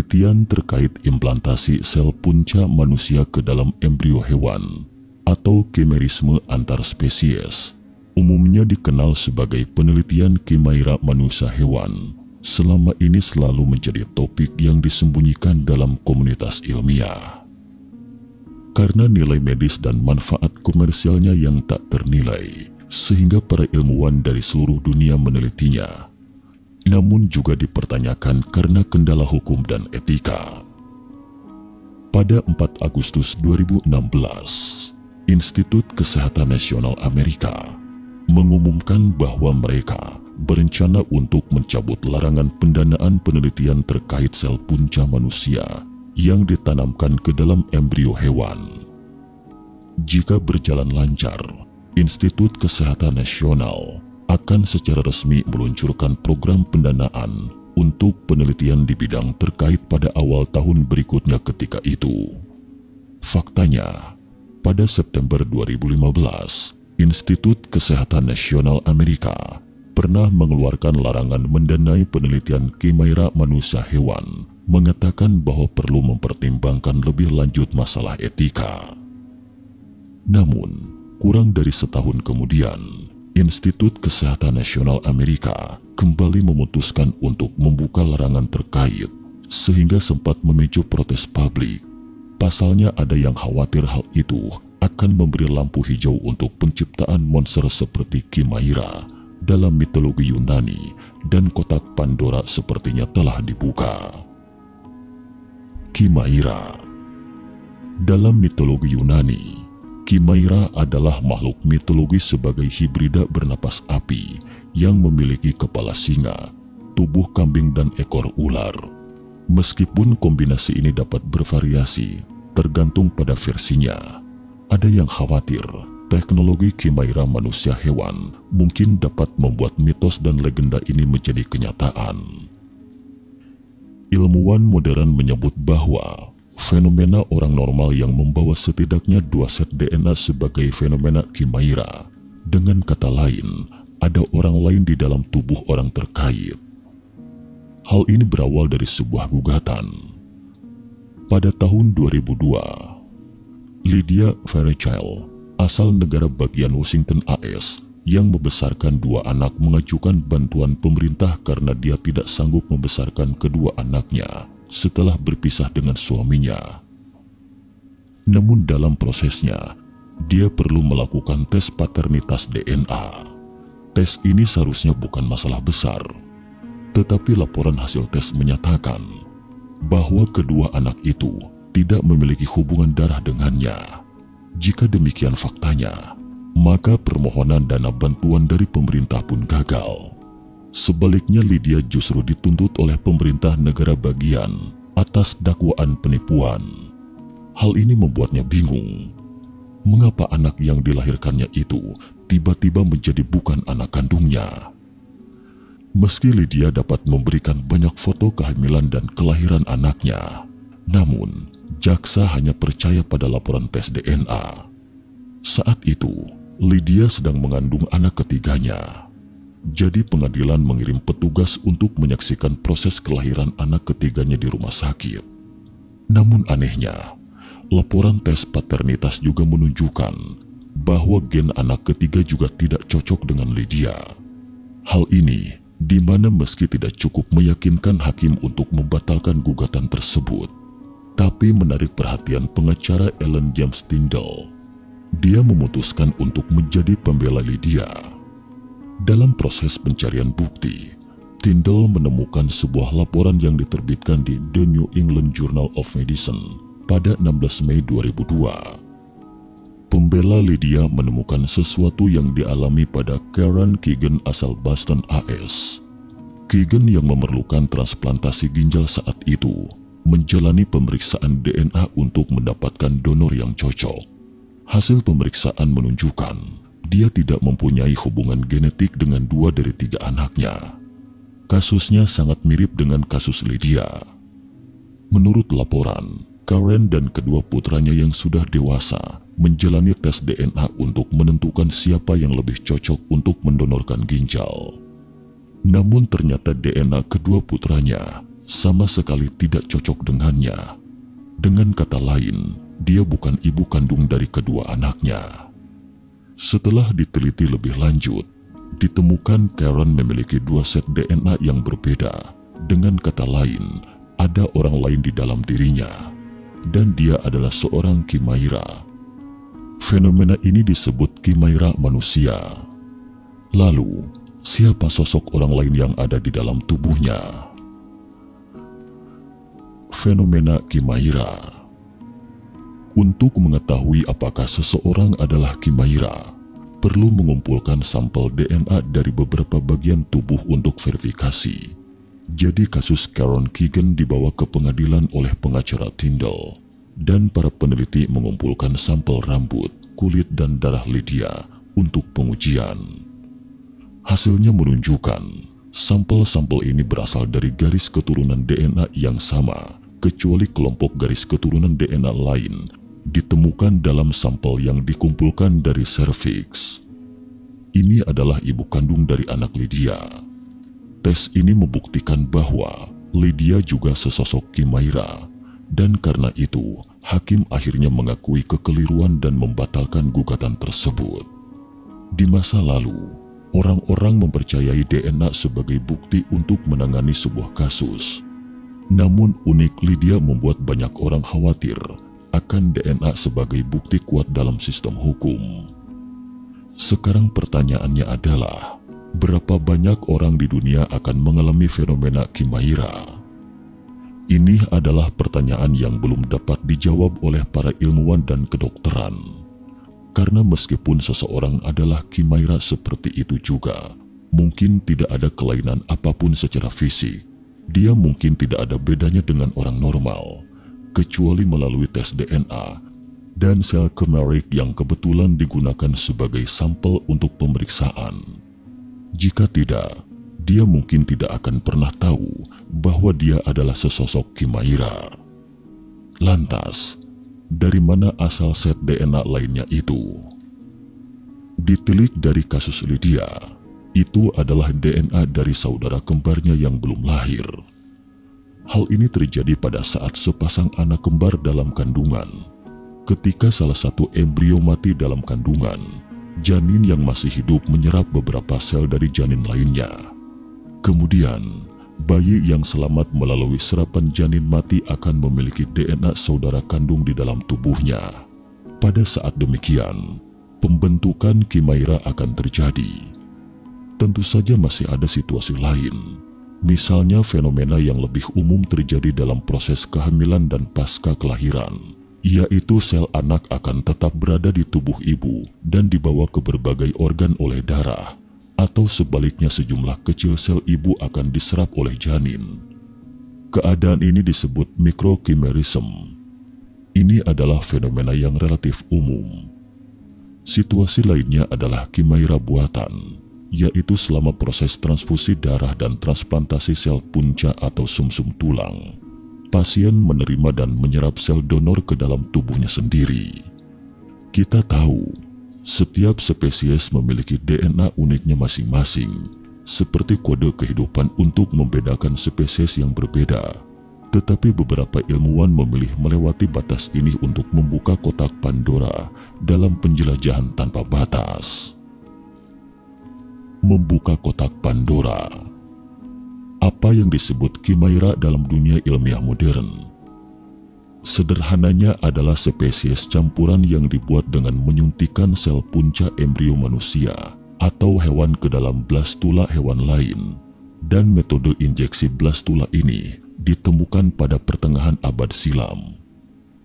penelitian terkait implantasi sel punca manusia ke dalam embrio hewan atau kimerisme antar spesies, umumnya dikenal sebagai penelitian kimaira manusia hewan, selama ini selalu menjadi topik yang disembunyikan dalam komunitas ilmiah. Karena nilai medis dan manfaat komersialnya yang tak ternilai, sehingga para ilmuwan dari seluruh dunia menelitinya. Namun juga dipertanyakan karena kendala hukum dan etika. Pada 4 Agustus 2016, Institut Kesehatan Nasional Amerika mengumumkan bahwa mereka berencana untuk mencabut larangan pendanaan penelitian terkait sel punca manusia yang ditanamkan ke dalam embrio hewan. Jika berjalan lancar, Institut Kesehatan Nasional akan secara resmi meluncurkan program pendanaan untuk penelitian di bidang terkait pada awal tahun berikutnya ketika itu. Faktanya, pada September 2015, Institut Kesehatan Nasional Amerika pernah mengeluarkan larangan mendanai penelitian kimaira manusia hewan, mengatakan bahwa perlu mempertimbangkan lebih lanjut masalah etika. Namun, kurang dari setahun kemudian, Institut Kesehatan Nasional Amerika kembali memutuskan untuk membuka larangan terkait, sehingga sempat memicu protes publik. Pasalnya ada yang khawatir hal itu akan memberi lampu hijau untuk penciptaan monster seperti kimaira dalam mitologi Yunani, dan kotak Pandora sepertinya telah dibuka. Kimaira. Dalam mitologi Yunani, kimaira adalah makhluk mitologis sebagai hibrida bernapas api yang memiliki kepala singa, tubuh kambing dan ekor ular. Meskipun kombinasi ini dapat bervariasi tergantung pada versinya, ada yang khawatir teknologi kimaira manusia hewan mungkin dapat membuat mitos dan legenda ini menjadi kenyataan. Ilmuwan modern menyebut bahwa fenomena orang normal yang membawa setidaknya 2 set DNA sebagai fenomena kimaira. Dengan kata lain, ada orang lain di dalam tubuh orang terkait. Hal ini berawal dari sebuah gugatan. Pada tahun 2002, Lydia Fairchild, asal negara bagian Washington AS, yang membesarkan 2 anak mengajukan bantuan pemerintah karena dia tidak sanggup membesarkan kedua anaknya setelah berpisah dengan suaminya. Namun dalam prosesnya, dia perlu melakukan tes paternitas DNA. Tes ini seharusnya bukan masalah besar, tetapi laporan hasil tes menyatakan bahwa kedua anak itu tidak memiliki hubungan darah dengannya. Jika demikian faktanya, maka permohonan dana bantuan dari pemerintah pun gagal. Sebaliknya, Lydia justru dituntut oleh pemerintah negara bagian atas dakwaan penipuan. Hal ini membuatnya bingung. Mengapa anak yang dilahirkannya itu tiba-tiba menjadi bukan anak kandungnya? Meski Lydia dapat memberikan banyak foto kehamilan dan kelahiran anaknya, namun jaksa hanya percaya pada laporan tes DNA. Saat itu, Lydia sedang mengandung anak ketiganya. Jadi pengadilan mengirim petugas untuk menyaksikan proses kelahiran anak ketiganya di rumah sakit. Namun anehnya, laporan tes paternitas juga menunjukkan bahwa gen anak ketiga juga tidak cocok dengan Lydia. Hal ini di mana meski tidak cukup meyakinkan hakim untuk membatalkan gugatan tersebut, tapi menarik perhatian pengacara Ellen James Tyndall. Dia memutuskan untuk menjadi pembela Lydia. Dalam proses pencarian bukti, Tyndall menemukan sebuah laporan yang diterbitkan di The New England Journal of Medicine pada 16 Mei 2002. Pembela Lydia menemukan sesuatu yang dialami pada Karen Keegan asal Boston AS. Keegan yang memerlukan transplantasi ginjal saat itu menjalani pemeriksaan DNA untuk mendapatkan donor yang cocok. Hasil pemeriksaan menunjukkan dia tidak mempunyai hubungan genetik dengan 2 dari 3 anaknya. Kasusnya sangat mirip dengan kasus Lydia. Menurut laporan, Karen dan kedua putranya yang sudah dewasa menjalani tes DNA untuk menentukan siapa yang lebih cocok untuk mendonorkan ginjal. Namun ternyata DNA kedua putranya sama sekali tidak cocok dengannya. Dengan kata lain, dia bukan ibu kandung dari kedua anaknya. Setelah diteliti lebih lanjut, ditemukan Karen memiliki 2 set DNA yang berbeda. Dengan kata lain, ada orang lain di dalam dirinya, dan dia adalah seorang Kimaira. Fenomena ini disebut Kimaira manusia. Lalu, siapa sosok orang lain yang ada di dalam tubuhnya? Fenomena Kimaira. Untuk mengetahui apakah seseorang adalah Kimaira, perlu mengumpulkan sampel DNA dari beberapa bagian tubuh untuk verifikasi. Jadi kasus Karen Keegan dibawa ke pengadilan oleh pengacara Tyndall, dan para peneliti mengumpulkan sampel rambut, kulit, dan darah Lydia untuk pengujian. Hasilnya menunjukkan sampel-sampel ini berasal dari garis keturunan DNA yang sama, kecuali kelompok garis keturunan DNA lain ditemukan dalam sampel yang dikumpulkan dari serviks. Ini adalah ibu kandung dari anak Lydia. Tes ini membuktikan bahwa Lydia juga sesosok Kimaira, dan karena itu hakim akhirnya mengakui kekeliruan dan membatalkan gugatan tersebut. Di masa lalu, orang-orang mempercayai DNA sebagai bukti untuk menangani sebuah kasus. Namun unik, Lydia membuat banyak orang khawatir akan DNA sebagai bukti kuat dalam sistem hukum. Sekarang pertanyaannya adalah, berapa banyak orang di dunia akan mengalami fenomena Kimaira? Ini adalah pertanyaan yang belum dapat dijawab oleh para ilmuwan dan kedokteran. Karena meskipun seseorang adalah Kimaira seperti itu juga, mungkin tidak ada kelainan apapun secara fisik. Dia mungkin tidak ada bedanya dengan orang normal, kecuali melalui tes DNA dan sel kemerik yang kebetulan digunakan sebagai sampel untuk pemeriksaan. Jika tidak, dia mungkin tidak akan pernah tahu bahwa dia adalah sesosok Kimaira. Lantas, dari mana asal set DNA lainnya itu? Ditilik dari kasus Lydia, itu adalah DNA dari saudara kembarnya yang belum lahir. Hal ini terjadi pada saat sepasang anak kembar dalam kandungan. Ketika salah satu embrio mati dalam kandungan, janin yang masih hidup menyerap beberapa sel dari janin lainnya. Kemudian, bayi yang selamat melalui serapan janin mati akan memiliki DNA saudara kandung di dalam tubuhnya. Pada saat demikian, pembentukan Kimaira akan terjadi. Tentu saja masih ada situasi lain. Misalnya fenomena yang lebih umum terjadi dalam proses kehamilan dan pasca kelahiran, yaitu sel anak akan tetap berada di tubuh ibu dan dibawa ke berbagai organ oleh darah, atau sebaliknya sejumlah kecil sel ibu akan diserap oleh janin. Keadaan ini disebut microchimerism. Ini adalah fenomena yang relatif umum. Situasi lainnya adalah Kimaira buatan, yaitu selama proses transfusi darah dan transplantasi sel punca atau sumsum tulang, pasien menerima dan menyerap sel donor ke dalam tubuhnya sendiri. Kita tahu, setiap spesies memiliki DNA uniknya masing-masing, seperti kode kehidupan untuk membedakan spesies yang berbeda. Tetapi beberapa ilmuwan memilih melewati batas ini untuk membuka kotak Pandora dalam penjelajahan tanpa batas. Membuka kotak Pandora. Apa yang disebut Kimaira dalam dunia ilmiah modern? Sederhananya adalah spesies campuran yang dibuat dengan menyuntikkan sel punca embrio manusia atau hewan ke dalam blastula hewan lain, dan metode injeksi blastula ini ditemukan pada pertengahan abad silam.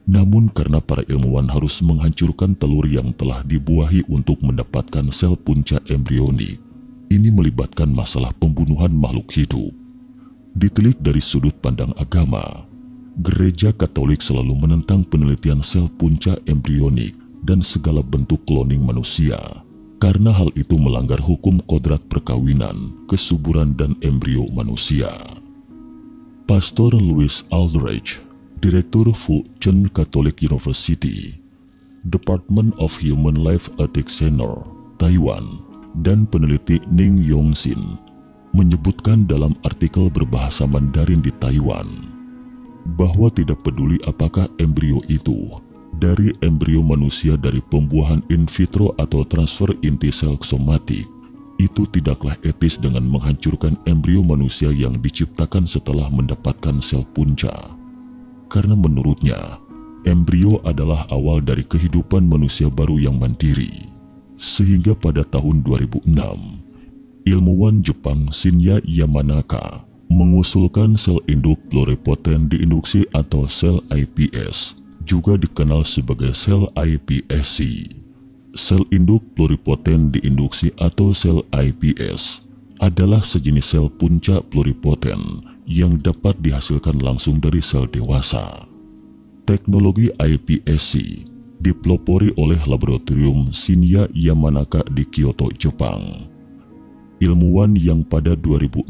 Namun karena para ilmuwan harus menghancurkan telur yang telah dibuahi untuk mendapatkan sel punca embrionik, ini melibatkan masalah pembunuhan makhluk hidup. Ditelik dari sudut pandang agama, Gereja Katolik selalu menentang penelitian sel punca embrionik dan segala bentuk cloning manusia, karena hal itu melanggar hukum kodrat perkawinan, kesuburan, dan embrio manusia. Pastor Louis Aldrich, Direktur Fu-Chen Catholic University, Department of Human Life Ethics Center, Taiwan, dan peneliti Ning Yongxin menyebutkan dalam artikel berbahasa Mandarin di Taiwan bahwa tidak peduli apakah embrio itu dari embrio manusia dari pembuahan in vitro atau transfer inti sel somatik, itu tidaklah etis dengan menghancurkan embrio manusia yang diciptakan setelah mendapatkan sel punca. Karena menurutnya, embrio adalah awal dari kehidupan manusia baru yang mandiri. Sehingga pada tahun 2006, ilmuwan Jepang Shinya Yamanaka mengusulkan sel induk pluripoten diinduksi atau sel iPS, juga dikenal sebagai sel iPSC. Sel induk pluripoten diinduksi atau sel iPS adalah sejenis sel punca pluripoten yang dapat dihasilkan langsung dari sel dewasa. Teknologi iPSC dipelopori oleh laboratorium Shinya Yamanaka di Kyoto, Jepang. Ilmuwan yang pada 2006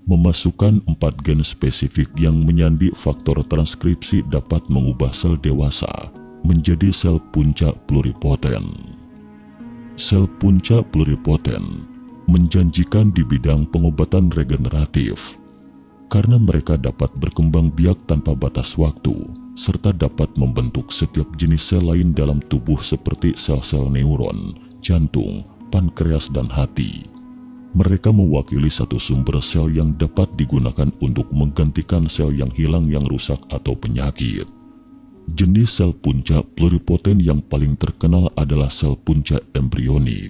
memasukkan 4 gen spesifik yang menyandi faktor transkripsi dapat mengubah sel dewasa menjadi sel punca pluripoten. Sel punca pluripoten menjanjikan di bidang pengobatan regeneratif karena mereka dapat berkembang biak tanpa batas waktu serta dapat membentuk setiap jenis sel lain dalam tubuh seperti sel-sel neuron, jantung, pankreas, dan hati. Mereka mewakili satu sumber sel yang dapat digunakan untuk menggantikan sel yang hilang, yang rusak, atau penyakit. Jenis sel punca pluripoten yang paling terkenal adalah sel punca embrionik.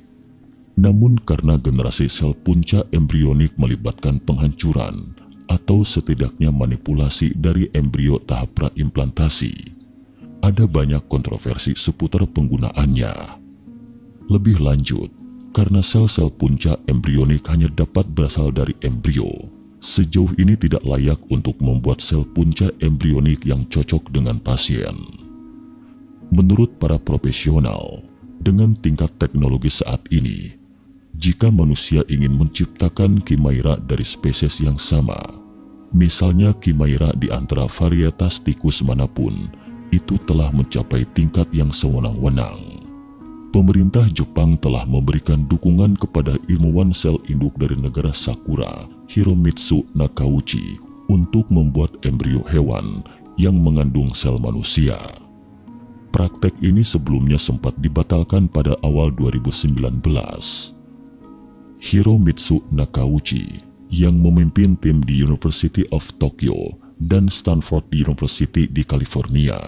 Namun karena generasi sel punca embrionik melibatkan penghancuran atau setidaknya manipulasi dari embrio tahap praimplantasi, ada banyak kontroversi seputar penggunaannya. Lebih lanjut, karena sel-sel punca embrionik hanya dapat berasal dari embrio, sejauh ini tidak layak untuk membuat sel punca embrionik yang cocok dengan pasien. Menurut para profesional, dengan tingkat teknologi saat ini, jika manusia ingin menciptakan kimaira dari spesies yang sama, misalnya kimaira di antara varietas tikus manapun, itu telah mencapai tingkat yang sewenang-wenang. Pemerintah Jepang telah memberikan dukungan kepada ilmuwan sel induk dari negara Sakura, Hiromitsu Nakauchi, untuk membuat embrio hewan yang mengandung sel manusia. Praktek ini sebelumnya sempat dibatalkan pada awal 2019. Hiromitsu Nakauchi yang memimpin tim di University of Tokyo dan Stanford University di California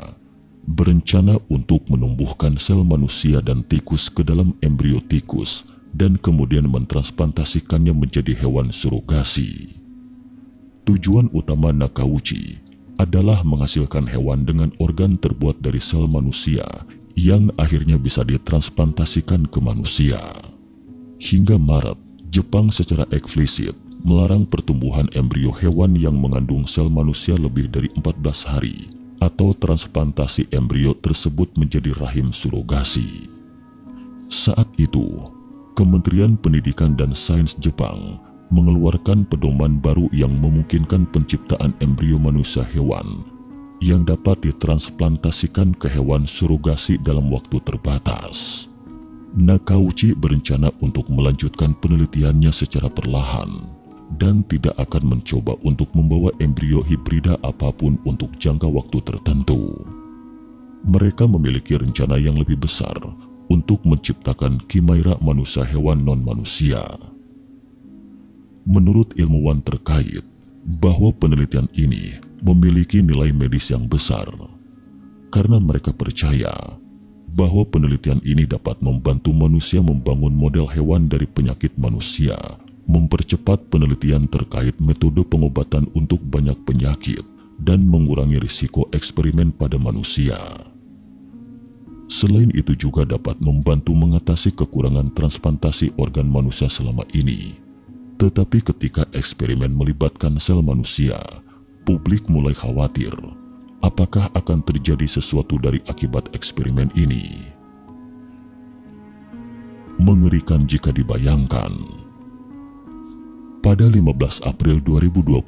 berencana untuk menumbuhkan sel manusia dan tikus ke dalam embrio tikus dan kemudian mentransplantasikannya menjadi hewan surogasi. Tujuan utama Nakauchi adalah menghasilkan hewan dengan organ terbuat dari sel manusia yang akhirnya bisa ditransplantasikan ke manusia. Hingga Maret, Jepang secara eksplisit melarang pertumbuhan embrio hewan yang mengandung sel manusia lebih dari 14 hari atau transplantasi embrio tersebut menjadi rahim surogasi. Saat itu, Kementerian Pendidikan dan Sains Jepang mengeluarkan pedoman baru yang memungkinkan penciptaan embrio manusia hewan yang dapat ditransplantasikan ke hewan surogasi dalam waktu terbatas. Nakauchi berencana untuk melanjutkan penelitiannya secara perlahan dan tidak akan mencoba untuk membawa embrio hibrida apapun untuk jangka waktu tertentu. Mereka memiliki rencana yang lebih besar untuk menciptakan kimaira manusia hewan non-manusia. Menurut ilmuwan terkait, bahwa penelitian ini memiliki nilai medis yang besar, karena mereka percaya bahwa penelitian ini dapat membantu manusia membangun model hewan dari penyakit manusia, mempercepat penelitian terkait metode pengobatan untuk banyak penyakit, dan mengurangi risiko eksperimen pada manusia. Selain itu juga dapat membantu mengatasi kekurangan transplantasi organ manusia selama ini. Tetapi ketika eksperimen melibatkan sel manusia, publik mulai khawatir apakah akan terjadi sesuatu dari akibat eksperimen ini. Mengerikan jika dibayangkan. Pada 15 April 2021,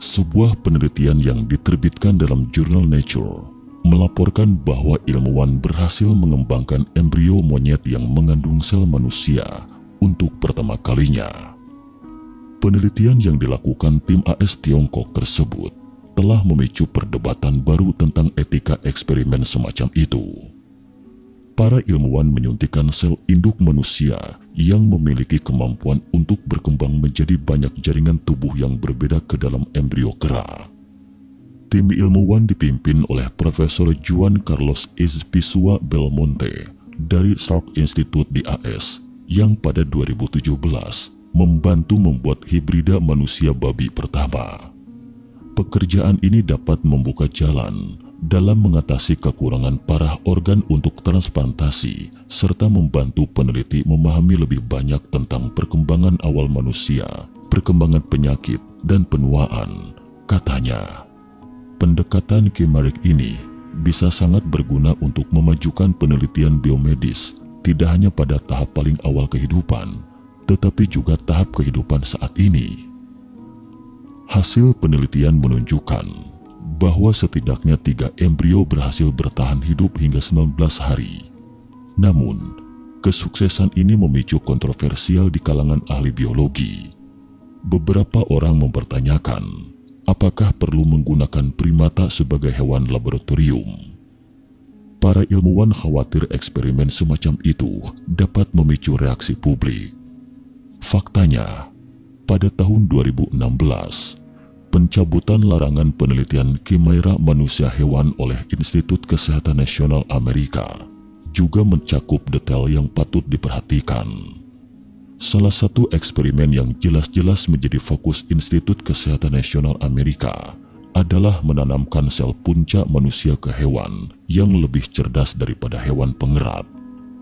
sebuah penelitian yang diterbitkan dalam jurnal Nature melaporkan bahwa ilmuwan berhasil mengembangkan embrio monyet yang mengandung sel manusia untuk pertama kalinya. Penelitian yang dilakukan tim AS Tiongkok tersebut telah memicu perdebatan baru tentang etika eksperimen semacam itu. Para ilmuwan menyuntikkan sel induk manusia yang memiliki kemampuan untuk berkembang menjadi banyak jaringan tubuh yang berbeda ke dalam embrio kera. Tim ilmuwan dipimpin oleh Profesor Juan Carlos Izpisua Belmonte dari Salk Institute di AS yang pada 2017 membantu membuat hibrida manusia babi pertama. Pekerjaan ini dapat membuka jalan dalam mengatasi kekurangan parah organ untuk transplantasi serta membantu peneliti memahami lebih banyak tentang perkembangan awal manusia, perkembangan penyakit, dan penuaan, katanya. Pendekatan chimeric ini bisa sangat berguna untuk memajukan penelitian biomedis tidak hanya pada tahap paling awal kehidupan, tetapi juga tahap kehidupan saat ini. Hasil penelitian menunjukkan bahwa setidaknya 3 embrio berhasil bertahan hidup hingga 19 hari. Namun, kesuksesan ini memicu kontroversial di kalangan ahli biologi. Beberapa orang mempertanyakan, apakah perlu menggunakan primata sebagai hewan laboratorium? Para ilmuwan khawatir eksperimen semacam itu dapat memicu reaksi publik. Faktanya, pada tahun 2016, pencabutan larangan penelitian Chimera manusia hewan oleh Institut Kesehatan Nasional Amerika juga mencakup detail yang patut diperhatikan. Salah satu eksperimen yang jelas-jelas menjadi fokus Institut Kesehatan Nasional Amerika adalah menanamkan sel punca manusia ke hewan yang lebih cerdas daripada hewan pengerat,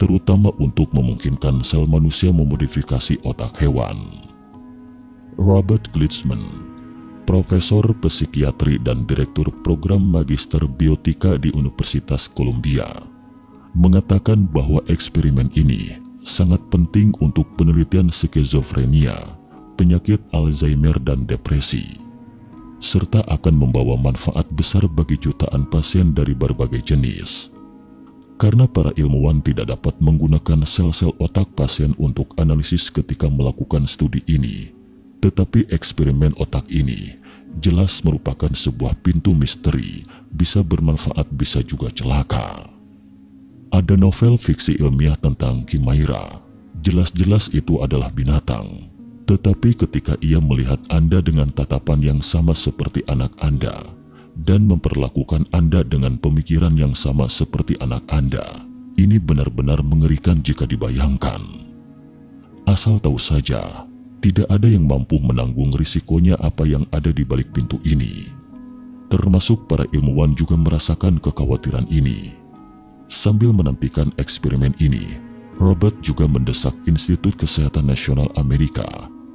terutama untuk memungkinkan sel manusia memodifikasi otak hewan. Robert Glitzman, Profesor Psikiatri dan Direktur Program Magister Biotika di Universitas Columbia, mengatakan bahwa eksperimen ini sangat penting untuk penelitian skizofrenia, penyakit Alzheimer dan depresi, serta akan membawa manfaat besar bagi jutaan pasien dari berbagai jenis. Karena para ilmuwan tidak dapat menggunakan sel-sel otak pasien untuk analisis ketika melakukan studi ini, tetapi eksperimen otak ini jelas merupakan sebuah pintu misteri, bisa bermanfaat bisa juga celaka. Ada novel fiksi ilmiah tentang Chimera, jelas-jelas itu adalah binatang. Tetapi ketika ia melihat Anda dengan tatapan yang sama seperti anak Anda, dan memperlakukan Anda dengan pemikiran yang sama seperti anak Anda, ini benar-benar mengerikan jika dibayangkan. Asal tahu saja, tidak ada yang mampu menanggung risikonya apa yang ada di balik pintu ini. Termasuk para ilmuwan juga merasakan kekhawatiran ini. Sambil menantikan eksperimen ini, Robert juga mendesak Institut Kesehatan Nasional Amerika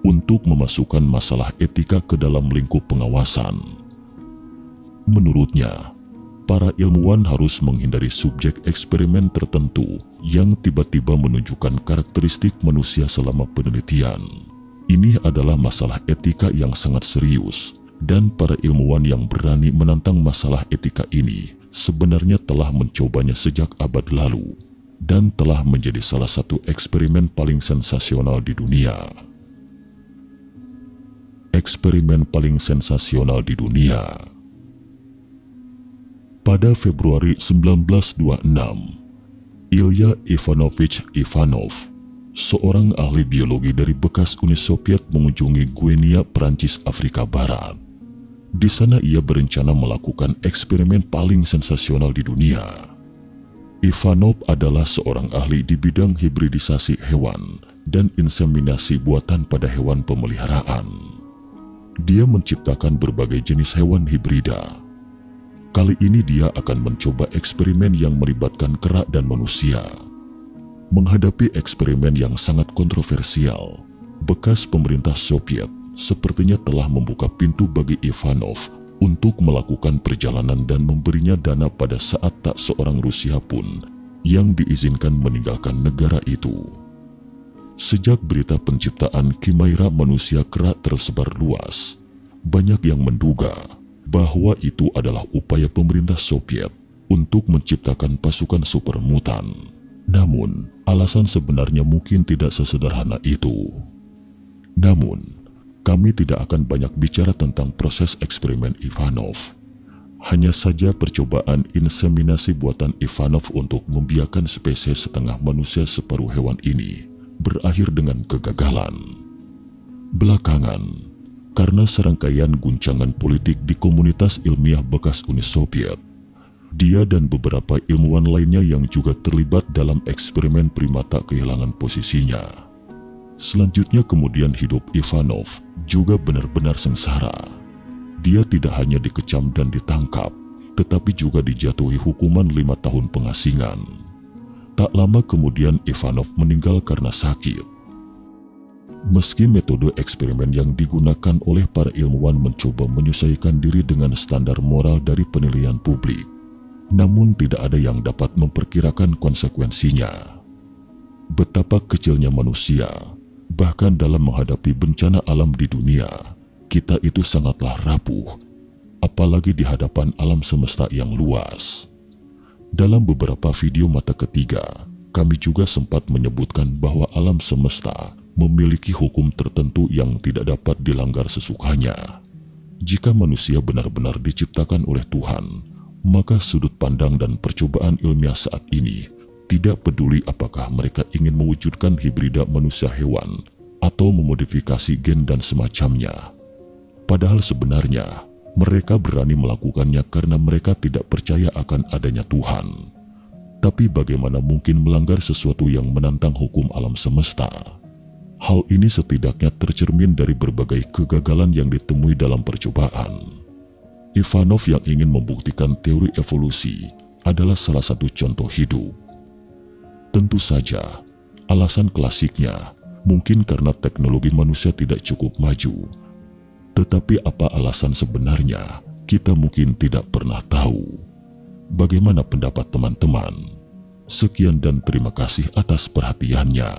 untuk memasukkan masalah etika ke dalam lingkup pengawasan. Menurutnya, para ilmuwan harus menghindari subjek eksperimen tertentu yang tiba-tiba menunjukkan karakteristik manusia selama penelitian. Ini adalah masalah etika yang sangat serius, dan para ilmuwan yang berani menantang masalah etika ini sebenarnya telah mencobanya sejak abad lalu dan telah menjadi salah satu eksperimen paling sensasional di dunia. Eksperimen paling sensasional di dunia. Pada Februari 1926, Ilya Ivanovich Ivanov, seorang ahli biologi dari bekas Uni Soviet, mengunjungi Guinea, Prancis, Afrika Barat. Di sana ia berencana melakukan eksperimen paling sensasional di dunia. Ivanov adalah seorang ahli di bidang hibridisasi hewan dan inseminasi buatan pada hewan pemeliharaan. Dia menciptakan berbagai jenis hewan hibrida. Kali ini dia akan mencoba eksperimen yang melibatkan kera dan manusia. Menghadapi eksperimen yang sangat kontroversial, bekas pemerintah Soviet sepertinya telah membuka pintu bagi Ivanov untuk melakukan perjalanan dan memberinya dana pada saat tak seorang Rusia pun yang diizinkan meninggalkan negara itu. Sejak berita penciptaan Chimera manusia kera tersebar luas, banyak yang menduga bahwa itu adalah upaya pemerintah Soviet untuk menciptakan pasukan super mutan. Namun, alasan sebenarnya mungkin tidak sesederhana itu. Namun, Kami tidak akan banyak bicara tentang proses eksperimen Ivanov. Hanya saja percobaan inseminasi buatan Ivanov untuk membiarkan spesies setengah manusia separuh hewan ini berakhir dengan kegagalan. Belakangan, karena serangkaian guncangan politik di komunitas ilmiah bekas Uni Soviet, dia dan beberapa ilmuwan lainnya yang juga terlibat dalam eksperimen primata kehilangan posisinya. Selanjutnya kemudian hidup Ivanov juga benar-benar sengsara. Dia tidak hanya dikecam dan ditangkap, tetapi juga dijatuhi hukuman 5 tahun pengasingan. Tak lama kemudian Ivanov meninggal karena sakit. Meski metode eksperimen yang digunakan oleh para ilmuwan mencoba menyesuaikan diri dengan standar moral dari penilaian publik, namun tidak ada yang dapat memperkirakan konsekuensinya. Betapa kecilnya manusia, bahkan dalam menghadapi bencana alam di dunia, kita itu sangatlah rapuh, apalagi di hadapan alam semesta yang luas. Dalam beberapa video mata ketiga, kami juga sempat menyebutkan bahwa alam semesta memiliki hukum tertentu yang tidak dapat dilanggar sesukanya. Jika manusia benar-benar diciptakan oleh Tuhan, maka sudut pandang dan percobaan ilmiah saat ini tidak peduli apakah mereka ingin mewujudkan hibrida manusia hewan atau memodifikasi gen dan semacamnya. Padahal sebenarnya mereka berani melakukannya karena mereka tidak percaya akan adanya Tuhan. Tapi bagaimana mungkin melanggar sesuatu yang menantang hukum alam semesta? Hal ini setidaknya tercermin dari berbagai kegagalan yang ditemui dalam percobaan. Ivanov yang ingin membuktikan teori evolusi adalah salah satu contoh hidup. Tentu saja, alasan klasiknya mungkin karena teknologi manusia tidak cukup maju. Tetapi apa alasan sebenarnya, kita mungkin tidak pernah tahu. Bagaimana pendapat teman-teman? Sekian dan terima kasih atas perhatiannya.